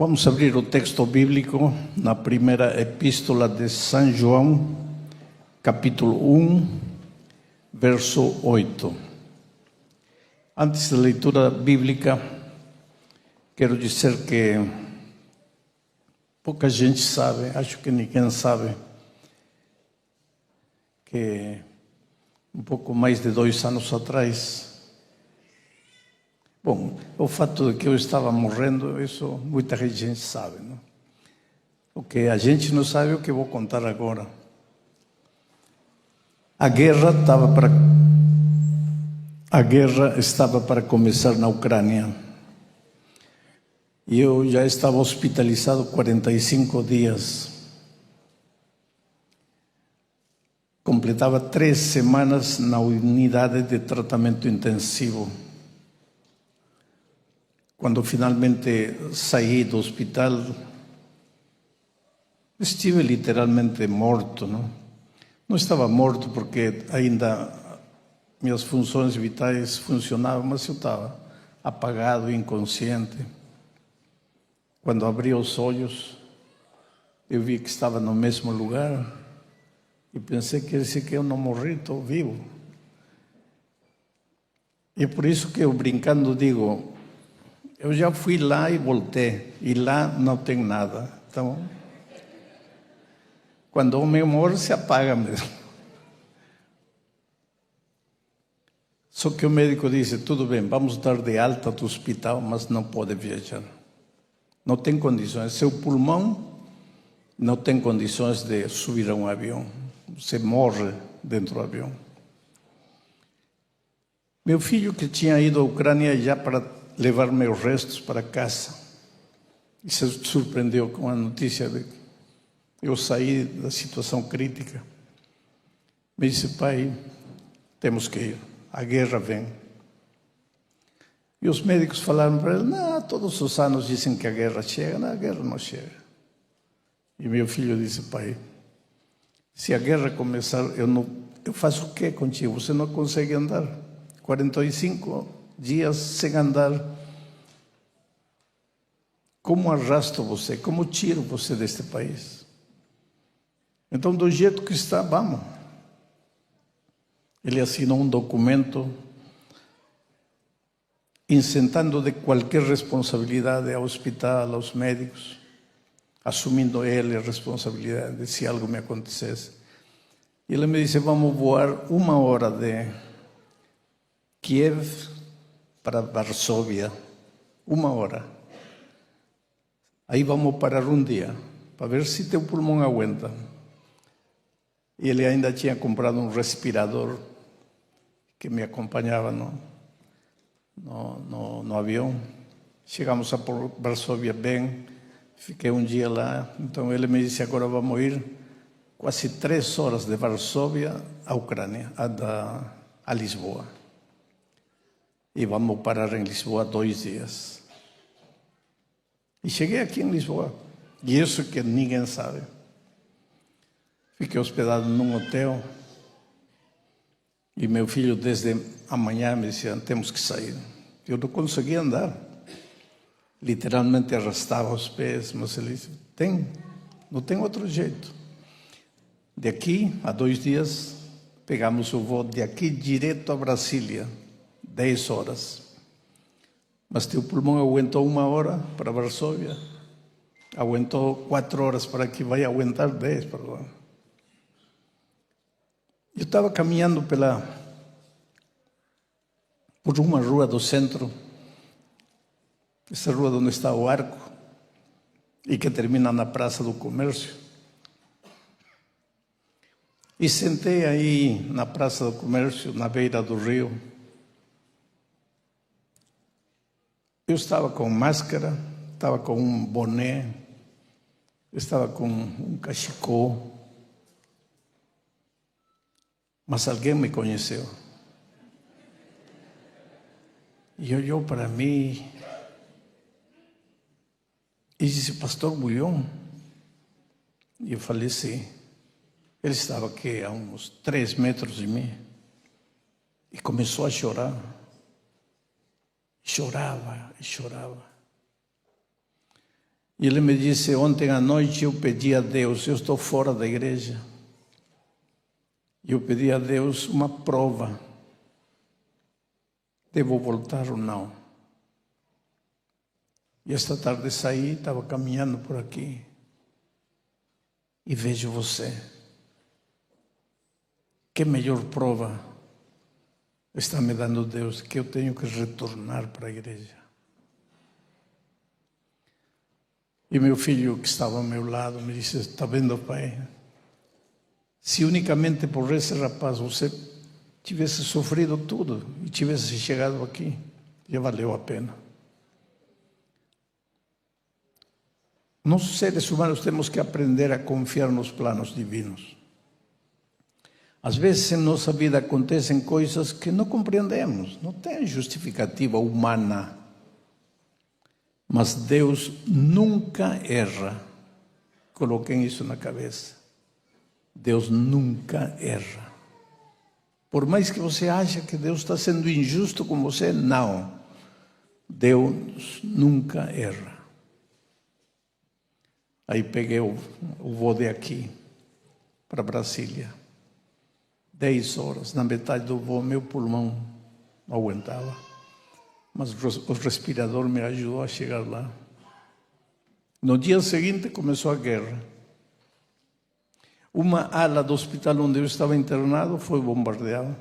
Vamos abrir o texto bíblico na primeira epístola de São João, capítulo 1, verso 8. Antes da leitura bíblica, quero dizer que pouca gente sabe, acho que ninguém sabe, que um pouco mais de 2 anos atrás, o fato de que eu estava morrendo, isso muita gente sabe, não? O que a gente não sabe é o que eu vou contar agora. A guerra estava para começar na Ucrânia. E eu já estava hospitalizado 45 dias. Completava 3 semanas na unidade de tratamento intensivo. Quando finalmente saí do hospital, estive literalmente morto, não? Não estava morto porque ainda minhas funções vitais funcionavam, mas eu estava apagado, inconsciente. Quando abri os olhos, eu vi que estava no mesmo lugar e pensei que eu não morri, estou vivo. E por isso que eu brincando digo, eu já fui lá e voltei, e lá não tem nada. Então, quando o homem morre, se apaga mesmo. Só que o médico disse, tudo bem, vamos dar de alta do hospital, mas não pode viajar. Não tem condições. Seu pulmão não tem condições de subir a um avião. Você morre dentro do avião. Meu filho, que tinha ido à Ucrânia já para levar meus restos para casa, e se surpreendeu com a notícia de que eu saí da situação crítica. Me disse, pai, temos que ir, a guerra vem. E os médicos falaram para ele, não, todos os anos dizem que a guerra chega, não, a guerra não chega. E meu filho disse, pai, se a guerra começar, eu faço o que contigo? Você não consegue andar. 45 dias sem andar. Como arrasto você? Como tiro você deste país? Então, do jeito que está, vamos. Ele assinou um documento isentando de qualquer responsabilidade ao hospital, aos médicos, assumindo ele a responsabilidade se algo me acontecesse. E ele me disse, vamos voar 1 hora de Kiev para Varsóvia. 1 hora. Aí vamos parar um dia, para ver se teu pulmão aguenta. E ele ainda tinha comprado um respirador que me acompanhava no avião. Chegamos a Varsóvia bem, fiquei um dia lá. Então ele me disse, agora vamos ir quase 3 horas de Varsóvia à Ucrânia, a Lisboa. E vamos parar em Lisboa 2 dias. E cheguei aqui em Lisboa. E isso que ninguém sabe. Fiquei hospedado num hotel. E meu filho, desde amanhã, me dizia, temos que sair. Eu não conseguia andar. Literalmente arrastava os pés. Mas ele disse, não tem outro jeito. De aqui a 2 dias, pegamos o voo de aqui direto a Brasília. 10 horas. Mas teu pulmão aguentou 1 hora para Varsóvia. Aguentou 4 horas para aqui, vai aguentar 10 para lá. Eu estava caminhando por uma rua do centro, essa rua onde está o arco, e que termina na Praça do Comércio. E sentei aí na Praça do Comércio, na beira do rio. Eu estava com máscara, estava com um boné, estava com um cachecol. Mas alguém me conheceu. E olhou para mim e disse, Pastor Bulhão? E eu falei, sim. Ele estava aqui a uns 3 metros de mim. E começou a chorar. Chorava e chorava. E ele me disse, ontem à noite eu pedi a Deus, eu estou fora da igreja, eu pedi a Deus uma prova, devo voltar ou não? E esta tarde saí, estava caminhando por aqui, e vejo você. Que melhor prova está me dando Deus, que eu tenho que retornar para a igreja. E meu filho, que estava ao meu lado, me disse, está vendo, pai? Se unicamente por esse rapaz você tivesse sofrido tudo e tivesse chegado aqui, já valeu a pena. Nós, seres humanos, temos que aprender a confiar nos planos divinos. Às vezes, em nossa vida acontecem coisas que não compreendemos, não tem justificativa humana. Mas Deus nunca erra. Coloquem isso na cabeça. Deus nunca erra. Por mais que você ache que Deus está sendo injusto com você, não. Deus nunca erra. Aí peguei o voo de aqui para Brasília. 10 horas, na metade do voo, meu pulmão não aguentava. Mas o respirador me ajudou a chegar lá. No dia seguinte começou a guerra. Uma ala do hospital onde eu estava internado foi bombardeada.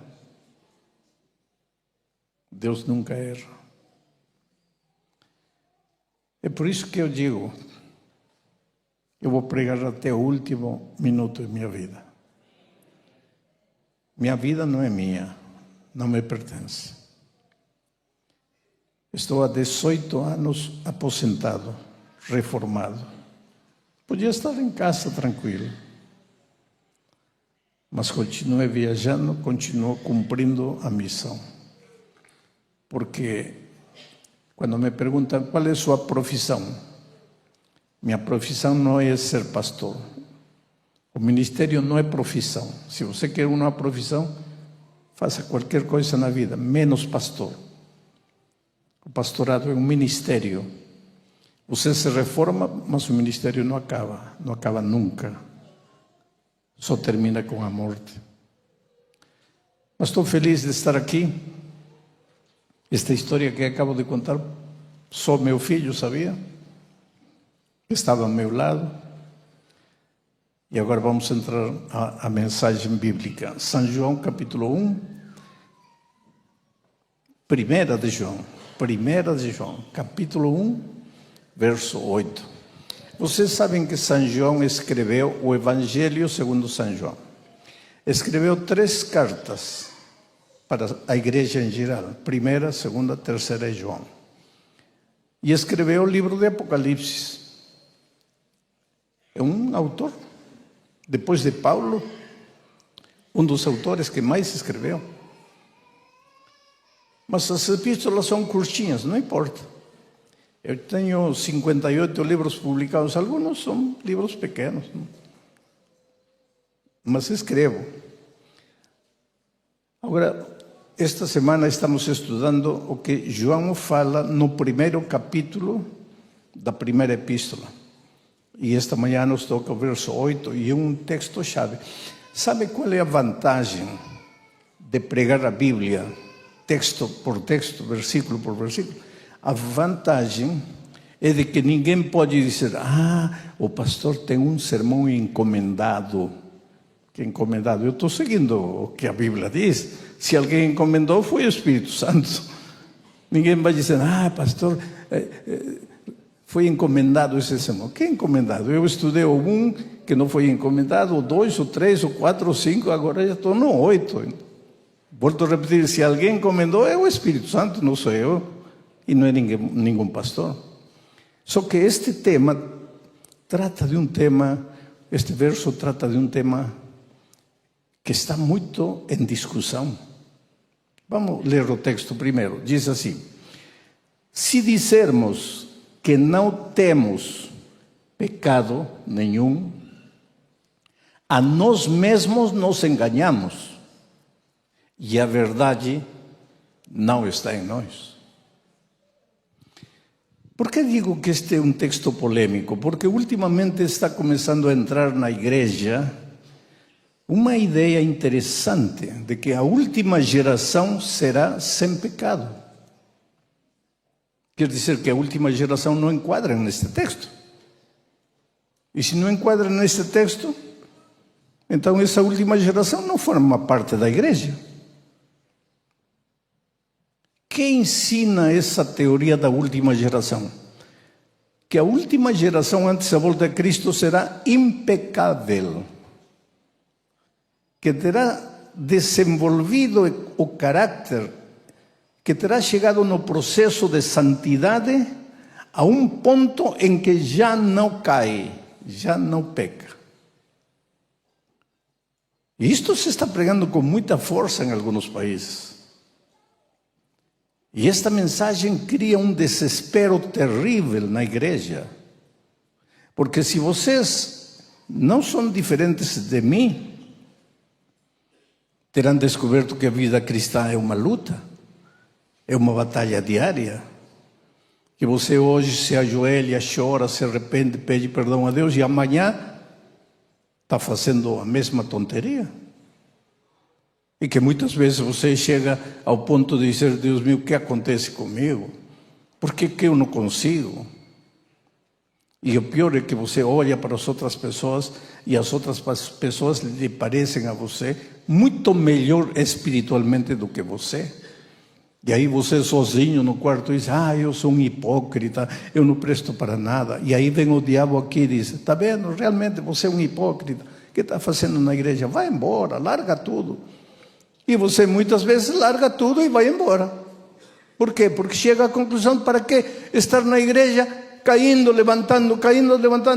Deus nunca erra. É por isso que eu digo, eu vou pregar até o último minuto de minha vida. Minha vida não é minha, não me pertence. Estou há 18 anos aposentado, reformado. Podia estar em casa tranquilo. Mas continuo viajando, continuo cumprindo a missão. Porque quando me perguntam qual é a sua profissão, minha profissão não é ser pastor. O ministério não é profissão. Se você quer uma profissão, faça qualquer coisa na vida, menos pastor. O pastorado é um ministério. Você se reforma, mas o ministério não acaba nunca. Só termina com a morte. Mas estou feliz de estar aqui. Esta história que acabo de contar, só meu filho sabia. Estava ao meu lado. E agora vamos entrar à mensagem bíblica. São João, capítulo 1. 1 de João, capítulo 1, verso 8. Vocês sabem que São João escreveu o Evangelho segundo São João. Escreveu 3 cartas para a igreja em geral. 1ª, 2ª, 3ª João. E escreveu o livro de Apocalipse. É um autor, depois de Paulo, um dos autores que mais escreveu. Mas as epístolas são curtinhas, não importa. Eu tenho 58 livros publicados, alguns são livros pequenos, mas escrevo. Agora, esta semana estamos estudando o que João fala no primeiro capítulo da primeira epístola. E esta manhã nos toca o verso 8 e um texto-chave. Sabe qual é a vantagem de pregar a Bíblia? Texto por texto, versículo por versículo. A vantagem é de que ninguém pode dizer, o pastor tem um sermão encomendado. Que encomendado? Eu estou seguindo o que a Bíblia diz. Se alguém encomendou, foi o Espírito Santo. Ninguém vai dizer, pastor, foi encomendado esse sermão. Que encomendado? Eu estudei um que não foi encomendado, o 2, o 3, o 4, o 5, agora já estou no 8. Volto a repetir, se alguém encomendou, é o Espírito Santo, não sou eu, e não é nenhum pastor. Só que este tema trata de um tema, este verso trata de um tema que está muito em discussão. Vamos ler o texto primeiro. Diz assim: se dissermos que não temos pecado nenhum, a nós mesmos nos enganamos e a verdade não está em nós. Por que digo que este é um texto polêmico? Porque ultimamente está começando a entrar na igreja uma ideia interessante de que a última geração será sem pecado. Quer dizer que a última geração não enquadra neste texto. E se não enquadra neste texto, então essa última geração não forma parte da igreja. Quem ensina essa teoria da última geração? Que a última geração antes da volta de Cristo será impecável, que terá desenvolvido o caráter, que terá chegado no processo de santidade a um ponto em que já não cai, já não peca. E isto se está pregando com muita força em alguns países. E esta mensagem cria um desespero terrível na igreja. Porque se vocês não são diferentes de mim, terão descoberto que a vida cristã é uma luta, é uma batalha diária. Que você hoje se ajoelha, chora, se arrepende, pede perdão a Deus e amanhã está fazendo a mesma tonteria. E que muitas vezes você chega ao ponto de dizer: Deus meu, o que acontece comigo? Por que eu não consigo? E o pior é que você olha para as outras pessoas e as outras pessoas lhe parecem a você muito melhor espiritualmente do que você. E aí você sozinho no quarto diz: eu sou um hipócrita, eu não presto para nada. E aí vem o diabo aqui e diz: está vendo, realmente você é um hipócrita. O que está fazendo na igreja? Vai embora, larga tudo. E você muitas vezes larga tudo e vai embora. Por quê? Porque chega à conclusão: para que estar na igreja caindo, levantando?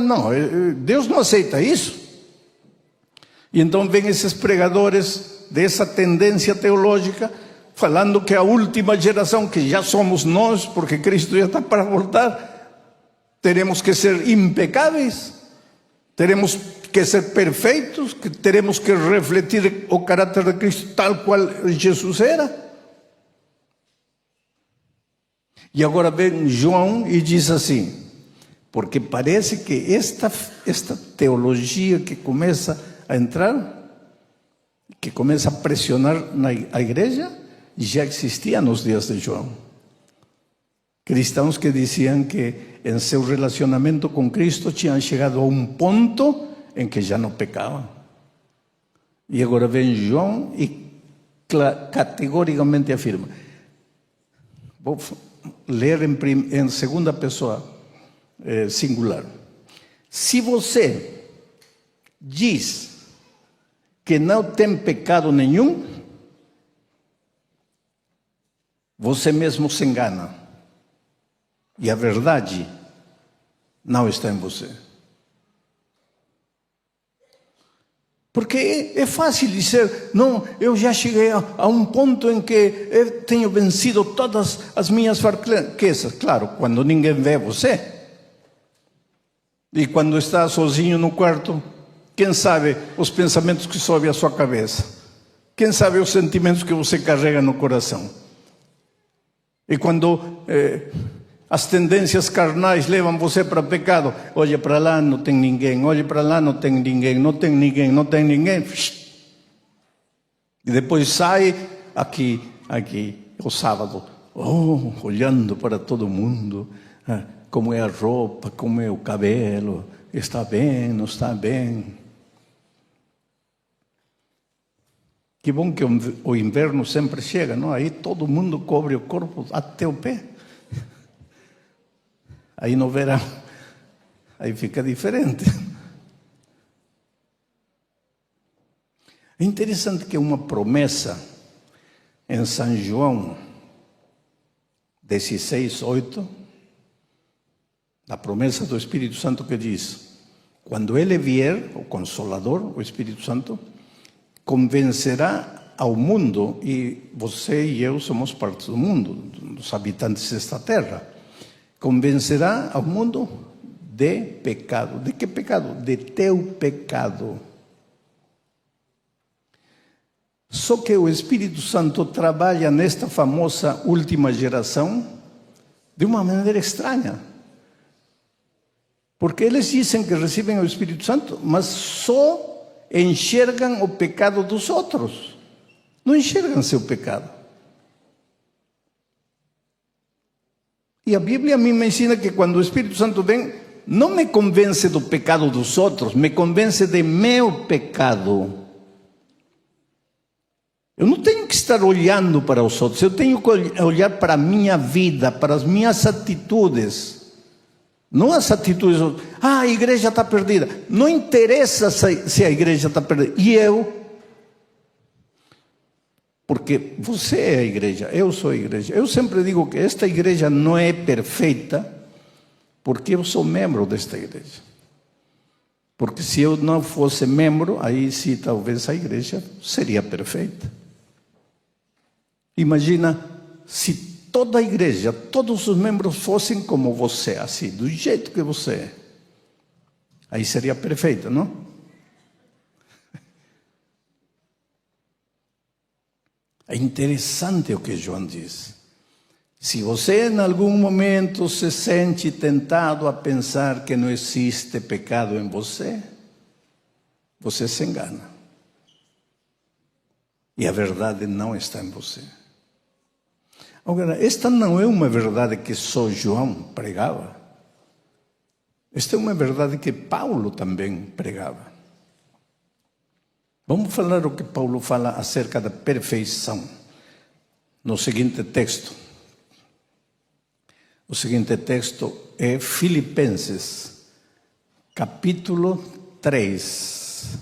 Não, Deus não aceita isso. E então vem esses pregadores dessa tendência teológica falando que a última geração, que já somos nós, porque Cristo já está para voltar, teremos que ser impecáveis, teremos que ser perfeitos, que teremos que refletir o caráter de Cristo tal qual Jesus era. E agora vem João e diz assim, porque parece que esta teologia que começa a entrar, que começa a pressionar a igreja, já existia nos dias de João. Cristãos que diziam que em seu relacionamento com Cristo tinham chegado a um ponto em que já não pecavam. E agora vem João e categoricamente afirma. Vou ler em segunda pessoa singular. Se você diz que não tem pecado nenhum, você mesmo se engana. E a verdade não está em você. Porque é fácil dizer: não, eu já cheguei a um ponto em que eu tenho vencido todas as minhas fraquezas. Claro, quando ninguém vê você. E quando está sozinho no quarto, quem sabe os pensamentos que sobem à sua cabeça? Quem sabe os sentimentos que você carrega no coração? E quando as tendências carnais levam você para o pecado, olha para lá, não tem ninguém, olha para lá, não tem ninguém, não tem ninguém, não tem ninguém. E depois sai aqui, o sábado, olhando para todo mundo, como é a roupa, como é o cabelo, está bem, não está bem. Que bom que o inverno sempre chega, não? Aí todo mundo cobre o corpo até o pé. Aí no verão, aí fica diferente. É interessante que uma promessa em São João 16:8, a promessa do Espírito Santo que diz: quando Ele vier, o Consolador, o Espírito Santo, convencerá ao mundo, e você e eu somos parte do mundo, dos habitantes desta terra, convencerá ao mundo de pecado. De que pecado? De teu pecado. Só que o Espírito Santo trabalha nesta famosa última geração de uma maneira estranha. Porque eles dizem que recebem o Espírito Santo, mas só enxergam o pecado dos outros. Não enxergam seu pecado. E a Bíblia a mim me ensina que quando o Espírito Santo vem, não me convence do pecado dos outros, me convence de meu pecado. Eu não tenho que estar olhando para os outros, eu tenho que olhar para a minha vida, para as minhas atitudes. Não as atitudes, a igreja está perdida. Não interessa se a igreja está perdida. E eu? Porque você é a igreja, eu sou a igreja. Eu sempre digo que esta igreja não é perfeita, porque eu sou membro desta igreja. Porque se eu não fosse membro, aí sim talvez a igreja seria perfeita. Imagina se toda a igreja, todos os membros fossem como você, assim, do jeito que você é. Aí seria perfeita, não? É interessante o que João diz. Se você em algum momento se sente tentado a pensar que não existe pecado em você, você se engana. E a verdade não está em você. Agora, esta não é uma verdade que só João pregava. Esta é uma verdade que Paulo também pregava. Vamos falar o que Paulo fala acerca da perfeição no seguinte texto. O seguinte texto é Filipenses, capítulo 3.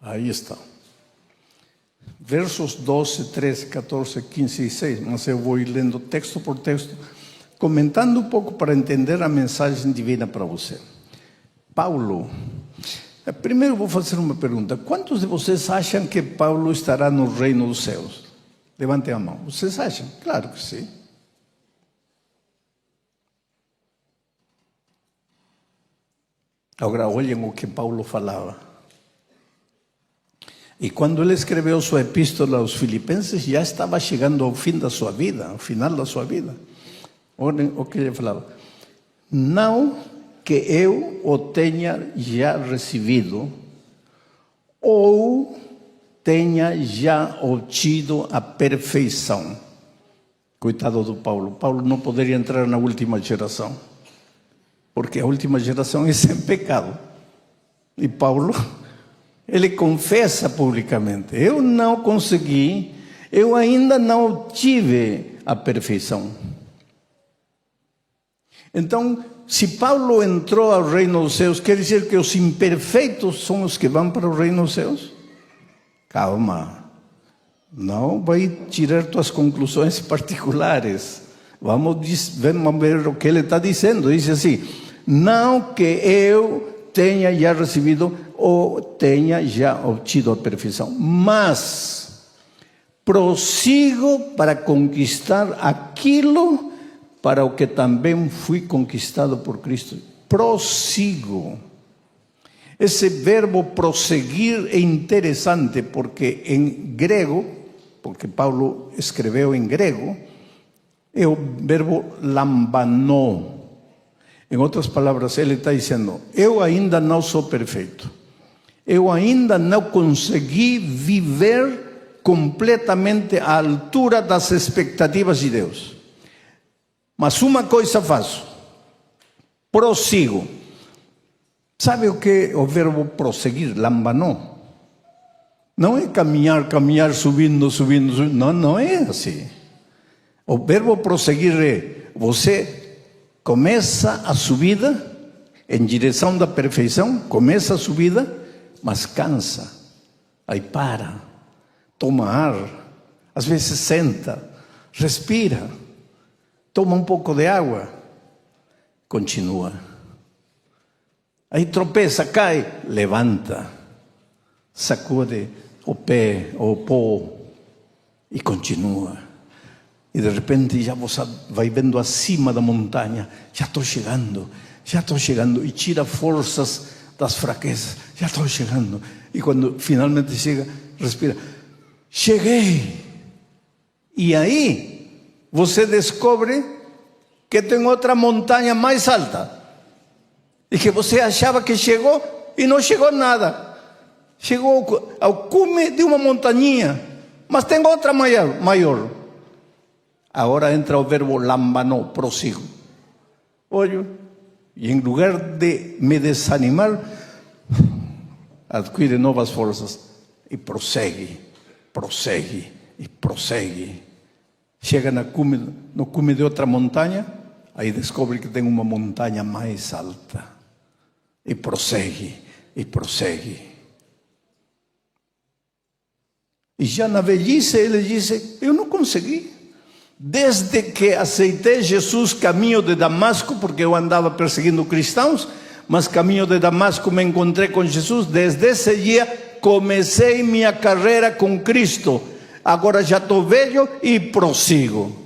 Aí está. Versos 12, 13, 14, 15 e 6. Mas eu vou ir lendo texto por texto, comentando um pouco para entender a mensagem divina para você. Paulo, primeiro vou fazer uma pergunta. Quantos de vocês acham que Paulo estará no reino dos céus? Levantem a mão. Vocês acham? Claro que sim. Agora olhem o que Paulo falava. E quando ele escreveu sua epístola aos Filipenses, já estava chegando ao fim da sua vida, ao final da sua vida. Olhem o que ele falava. Não que eu o tenha já recebido, ou tenha já obtido a perfeição. Coitado do Paulo. Paulo não poderia entrar na última geração, porque a última geração é sem pecado. E Paulo, ele confessa publicamente: eu não consegui, eu ainda não tive a perfeição. Então, se Paulo entrou ao reino dos céus, quer dizer que os imperfeitos são os que vão para o reino dos céus? Calma, não vai tirar tuas conclusões particulares. Vamos ver o que ele está dizendo. Diz assim: não que eu tenha já recebido ou tenha já obtido a perfeição, mas prossigo para conquistar aquilo para o que também fui conquistado por Cristo. Prossigo. Esse verbo prosseguir é interessante porque em grego, porque Paulo escreveu em grego, é o verbo lambanó. Em outras palavras, ele está dizendo: eu ainda não sou perfeito. Eu ainda não consegui viver completamente à altura das expectativas de Deus. Mas uma coisa faço, prossigo. Sabe o que é o verbo prosseguir? Lambanó. Não é caminhar, subindo. Não, não é assim. O verbo prosseguir é: você começa a subida em direção da perfeição, começa a subida, mas cansa. Aí para, toma ar, às vezes senta, respira. Toma um pouco de água, continua. Aí tropeça, cai, levanta, sacude o pé, o pó e continua. E de repente já você vai vendo acima da montanha: já estou chegando, e tira forças das fraquezas, já estou chegando. E quando finalmente chega, respira: cheguei. E aí você descobre que tem outra montanha mais alta. E que você achava que chegou e não chegou nada. Chegou ao cume de uma montanha, mas tem outra maior. Agora entra o verbo lambanó, prossigo. Olho, e em lugar de me desanimar, adquire novas forças e prossegue. Chega no cume de outra montanha, aí descobre que tem uma montanha mais alta. E prossegue. E já na velhice ele disse, eu não consegui. Desde que aceitei Jesus caminho de Damasco, porque eu andava perseguindo cristãos, mas caminho de Damasco me encontrei com Jesus, desde esse dia comecei minha carreira com Cristo. Agora já estou velho e prossigo.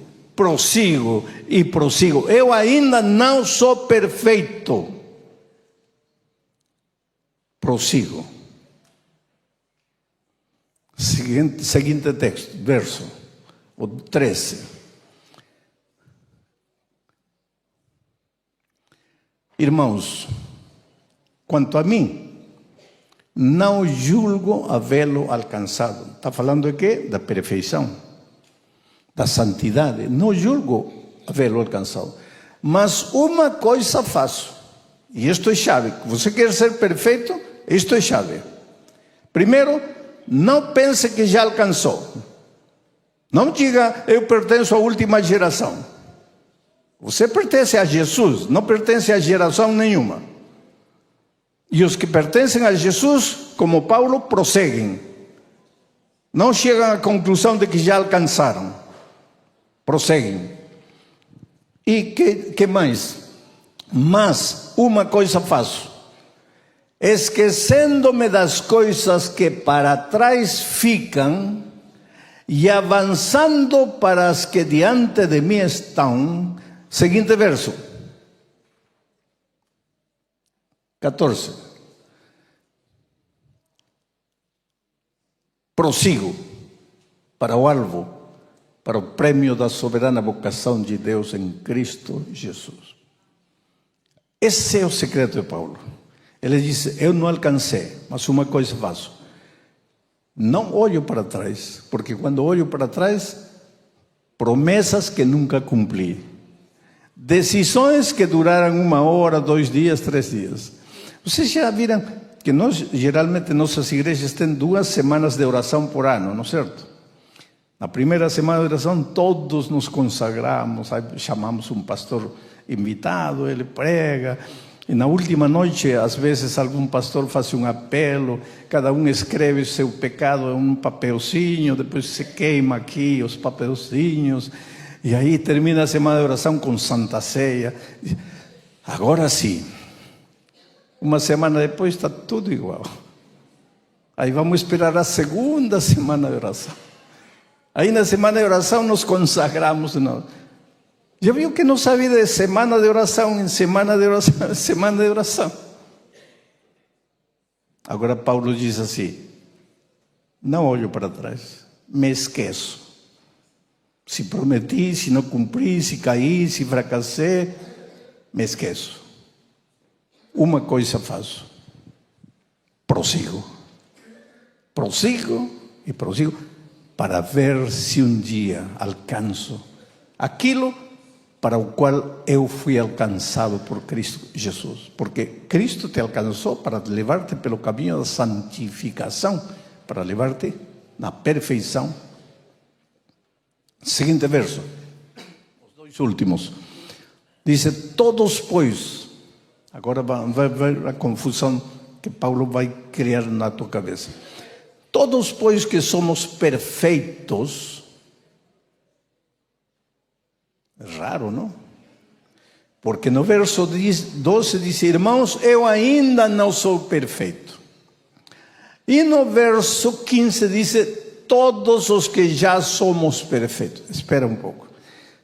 Eu ainda não sou perfeito. Prossigo. Seguinte texto, verso 13. Irmãos, quanto a mim, não julgo havê-lo alcançado. Está falando de quê? Da perfeição, da santidade. Não julgo havê-lo alcançado. Mas uma coisa faço, e isto é chave. Você quer ser perfeito? Isto é chave. Primeiro, não pense que já alcançou. Não diga, eu pertenço à última geração. Você pertence a Jesus, não pertence a geração nenhuma. E os que pertencem a Jesus, como Paulo, prosseguem. Não chegam à conclusão de que já alcançaram. Prosseguem. E que mais? Mas uma coisa faço. Esquecendo-me das coisas que para trás ficam e avançando para as que diante de mim estão. Seguinte verso. 14. Prossigo para o alvo, para o prêmio da soberana vocação de Deus em Cristo Jesus. Esse é o segredo de Paulo. Ele disse, eu não alcancei, mas uma coisa faço. Não olho para trás, porque quando olho para trás, promessas que nunca cumpri. Decisões que duraram 1 hora, 2 dias, 3 dias. Vocês já viram que geralmente nossas igrejas têm 2 semanas de oração por ano, não é certo? Na primeira semana de oração todos nos consagramos, aí chamamos um pastor invitado, ele prega. E na última noite, às vezes, algum pastor faz um apelo, cada um escreve seu pecado em um papelzinho, depois se queima aqui os papelzinhos. E aí termina a semana de oração com Santa Ceia. Agora sim. Uma semana depois está tudo igual. Aí vamos esperar a segunda semana de oração. Aí na semana de oração nos consagramos. Não. Já viu que nossa vida é semana de oração, em semana de oração, em semana de oração. Agora Paulo diz assim, não olho para trás, me esqueço. Se prometi, se não cumpri, se caí, se fracassei, me esqueço. Uma coisa faço, prossigo para ver se um dia alcanço aquilo para o qual eu fui alcançado por Cristo Jesus. Porque Cristo te alcançou para levar-te pelo caminho da santificação, para levar-te na perfeição. Seguinte verso, os 2 últimos. Diz, todos, pois, agora vai ver a confusão que Paulo vai criar na tua cabeça. Todos, pois, que somos perfeitos. É raro, não? Porque no verso 12 diz, irmãos, eu ainda não sou perfeito. E no verso 15 diz, todos os que já somos perfeitos. Espera um pouco.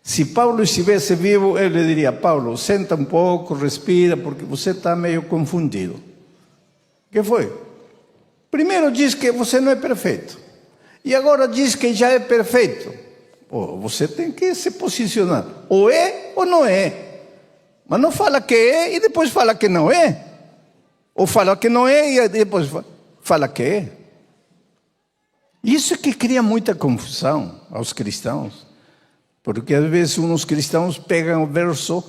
Se Paulo estivesse vivo, eu lhe diria, Paulo, senta um pouco, respira, porque você está meio confundido. O que foi? Primeiro diz que você não é perfeito. E agora diz que já é perfeito. Você tem que se posicionar. Ou é ou não é. Mas não fala que é e depois fala que não é. Ou fala que não é e depois fala que é. Isso é que cria muita confusão aos cristãos. Porque às vezes uns cristãos pegam o verso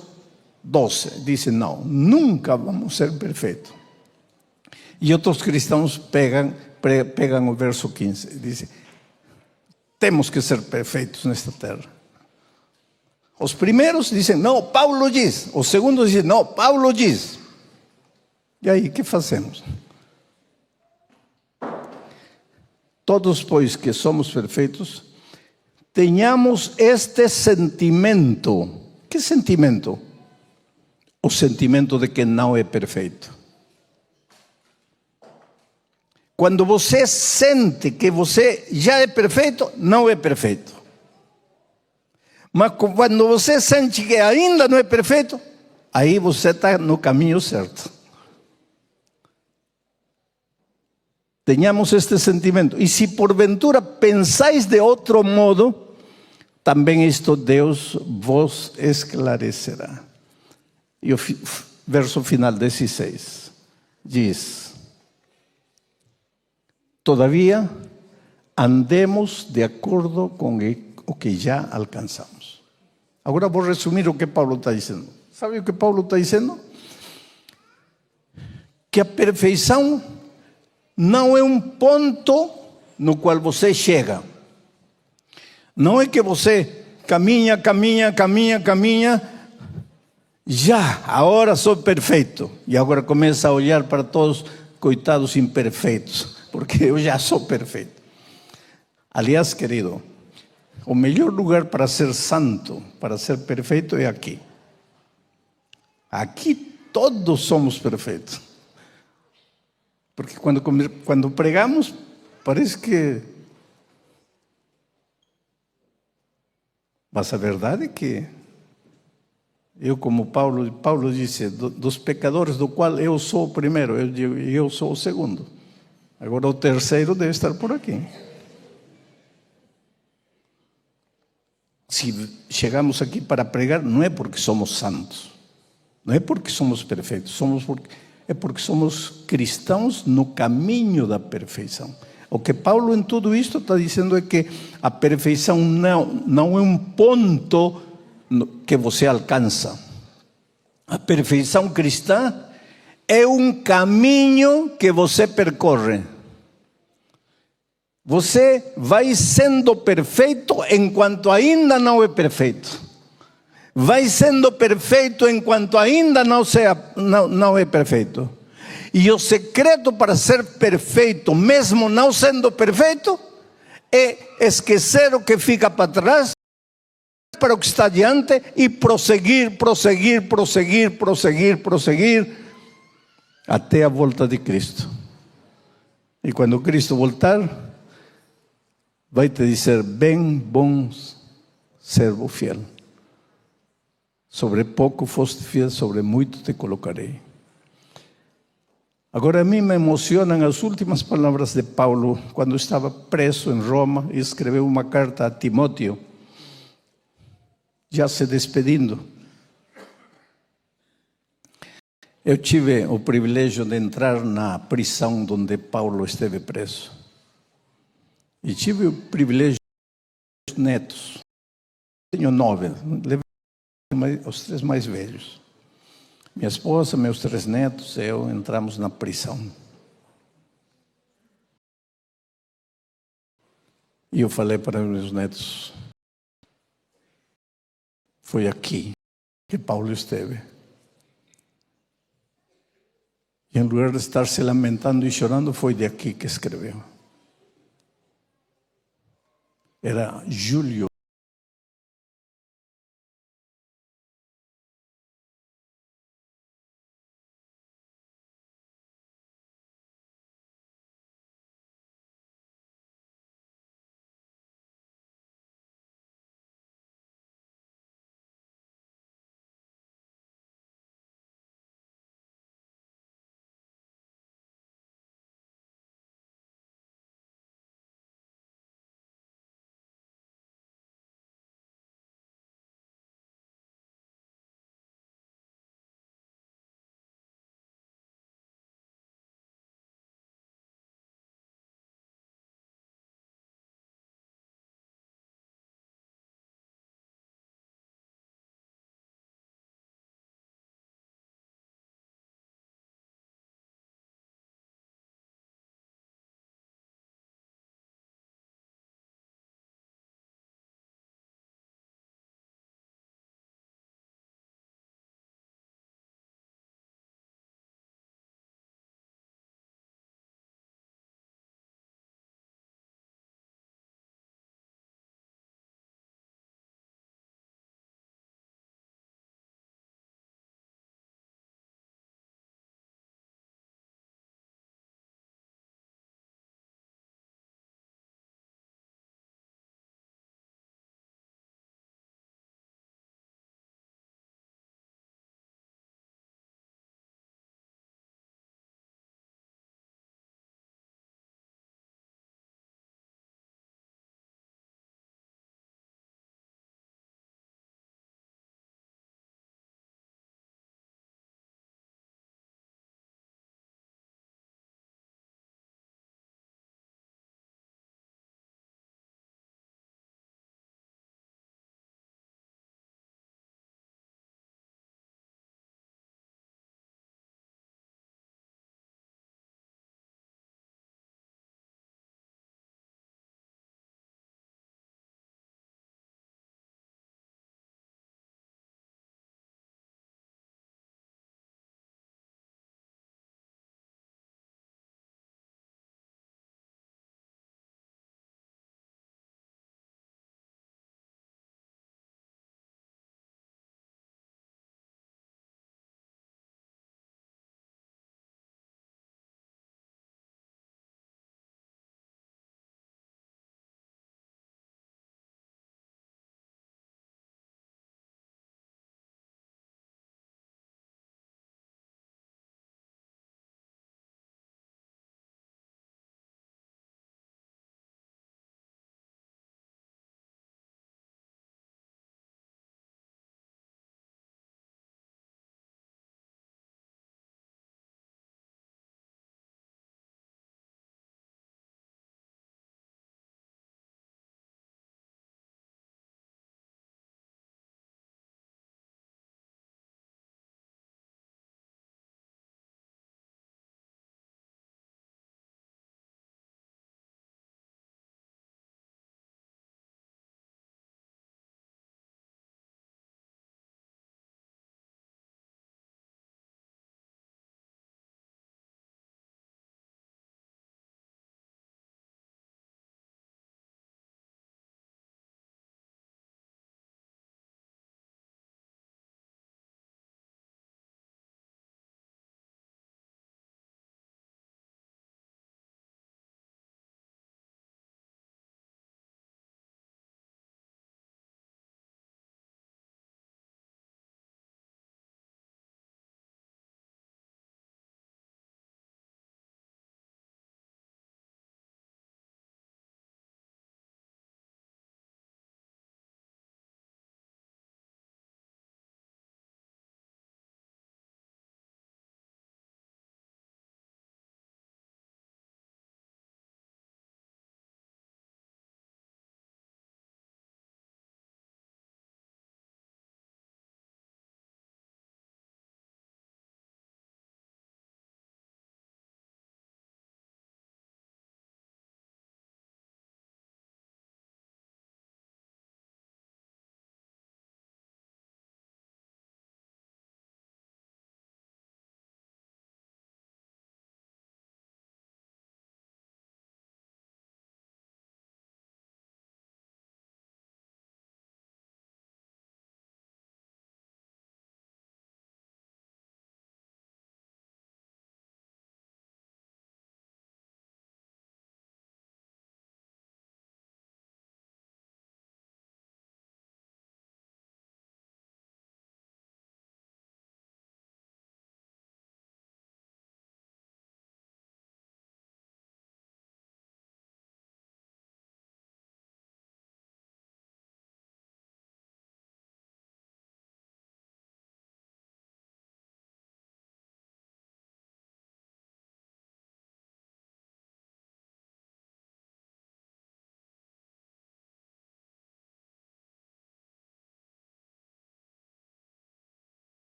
12, dizem, não, nunca vamos ser perfeitos. E outros cristãos pegam o verso 15 e dizem, temos que ser perfeitos nesta terra. Os primeiros dizem, não, Paulo diz. Os segundos dizem, não, Paulo diz. E aí, o que fazemos? Todos, pois, que somos perfeitos, tenhamos este sentimento. Que sentimento? O sentimento de que não é perfeito. Quando você sente que você já é perfeito, não é perfeito. Mas quando você sente que ainda não é perfeito, aí você está no caminho certo. Tenhamos este sentimento. E se porventura pensais de outro modo, também isto Deus vos esclarecerá. E o verso final 16 diz: todavia andemos de acordo com o que já alcançamos. Agora vou resumir o que Paulo está dizendo. Sabe o que Paulo está dizendo? Que a perfeição não é um ponto no qual você chega. Não é que você caminha, já, agora sou perfeito. E agora começa a olhar para todos, coitados imperfeitos, porque eu já sou perfeito. Aliás, querido, o melhor lugar para ser santo, para ser perfeito é aqui. Aqui todos somos perfeitos. Porque quando pregamos, parece que... Mas a verdade é que eu, como Paulo disse, dos pecadores do qual eu sou o primeiro, eu sou o segundo. Agora o terceiro deve estar por aqui. Se chegamos aqui para pregar, não é porque somos santos, não é porque somos perfeitos, é porque somos cristãos no caminho da perfeição. O que Paulo em tudo isto está dizendo é que a perfeição não é um ponto que você alcança. A perfeição cristã é um caminho que você percorre. Você vai sendo perfeito enquanto ainda não é perfeito. Vai sendo perfeito enquanto ainda não é perfeito. E o segredo para ser perfeito, mesmo não sendo perfeito, é esquecer o que fica para trás, para o que está adiante e prosseguir, até a volta de Cristo. E quando Cristo voltar, vai te dizer, bem, bom servo fiel. Sobre pouco foste fiel, sobre muito te colocarei. Agora a mim me emocionam as últimas palavras de Paulo, quando estava preso em Roma e escreveu uma carta a Timóteo, já se despedindo. Eu tive o privilégio de entrar na prisão onde Paulo esteve preso. E tive o privilégio de ter netos. Tenho 9, levei os 3 mais velhos. Minha esposa, meus 3 netos, eu entramos na prisão. E eu falei para meus netos, foi aqui que Paulo esteve. E em lugar de estar se lamentando e chorando, foi de aqui que escreveu. Era julho